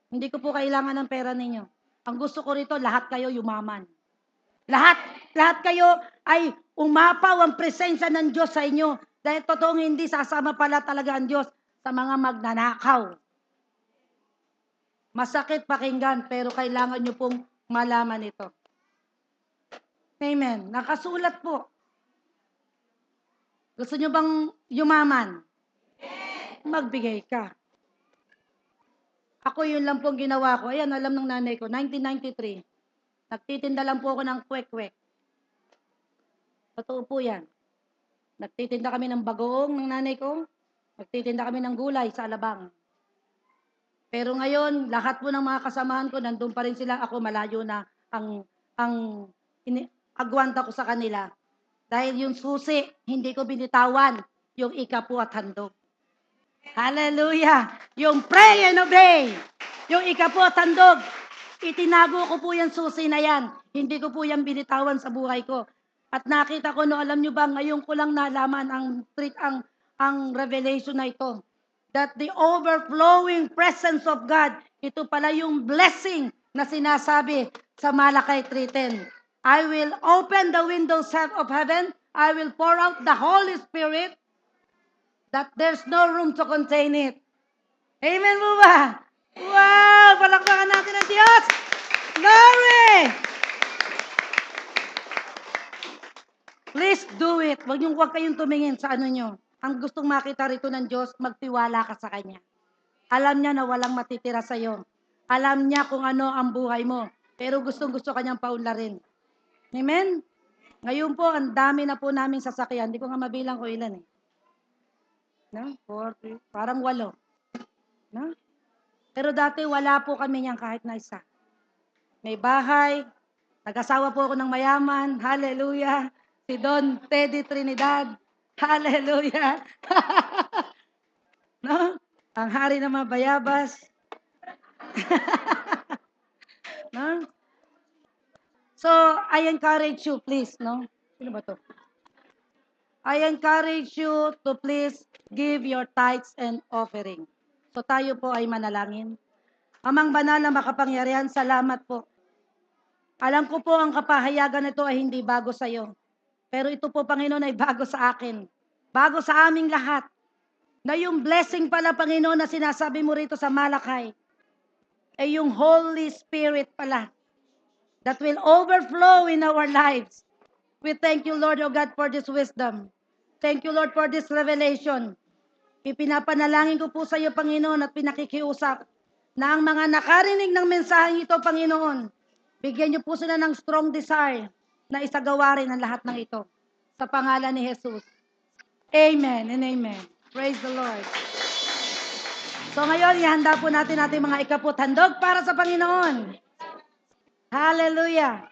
Hindi ko po kailangan ng pera ninyo. Ang gusto ko rito, lahat kayo yumaman. Lahat kayo ay umapaw ang presensya ng Diyos sa inyo. Dahil totoong hindi sasama pala talaga ang Diyos sa mga magnanakaw. Masakit pakinggan, pero kailangan nyo pong malaman ito. Amen. Nakasulat po. Gusto nyo bang yumaman? Magbigay ka. Ako yun lang pong ginawa ko. Ayan, alam ng nanay ko, 1993. Nagtitinda lang po ako ng kwek-kwek. Totoo po yan. Nagtitinda kami ng bagoong ng nanay ko. Nagtitinda kami ng gulay sa Alabang. Pero ngayon, lahat po ng mga kasamahan ko, nandun pa rin sila. Ako malayo na ang agwanta ko sa kanila. Dahil yung susi, hindi ko binitawan yung ikapu at handog. Hallelujah! Yung pray and obey. Yung ikapu at handog. Itinago ko po yung susi na yan. Hindi ko po yan binitawan sa buhay ko. At nakita ko, no, alam nyo ba, ngayon ko lang nalaman ang revelation na ito. That the overflowing presence of God, ito pala yung blessing na sinasabi sa Malakay 3:10. I will open the windows of heaven. I will pour out the Holy Spirit that there's no room to contain it. Amen mo ba? Wow! Palakpakan natin ang Diyos! Glory! Please do it. Huwag kayong tumingin sa ano nyo. Ang gustong makita rito ng Diyos, magtiwala ka sa Kanya. Alam niya na walang matitira sa iyo. Alam niya kung ano ang buhay mo. Pero gustong-gusto Kanyang paunlarin. Amen? Ngayon po, ang dami na po naming sasakyan. Hindi ko nga mabilang ko ilan eh. No? 40, parang 8. No? Pero dati wala po kami niyan kahit na isa. May bahay, nag-asawa po ako ng mayaman. Hallelujah. Si Don Teddy Trinidad. Hallelujah. No? Ang hari ng mga bayabas. No? So, I encourage you, please, no? Sino ba to? I encourage you to please give your tithes and offering. So, tayo po ay manalangin. Amang banal na makapangyarihan, salamat po. Alam ko po ang kapahayagan nito ay hindi bago sa iyo. Pero ito po, Panginoon, ay bago sa akin. Bago sa aming lahat. Na yung blessing pala, Panginoon, na sinasabi mo rito sa Malakay, ay yung Holy Spirit pala that will overflow in our lives. We thank you, Lord, O God, for this wisdom. Thank you, Lord, for this revelation. Ipinapanalangin ko po sa iyo, Panginoon, at pinakikiusap na ang mga nakarinig ng mensaheng ito, Panginoon, bigyan niyo po sila ng strong desire na isagawa rin ang lahat ng ito. Sa pangalan ni Jesus. Amen and amen. Praise the Lord. So ngayon, ihanda po natin mga ikaput handog para sa Panginoon. Hallelujah.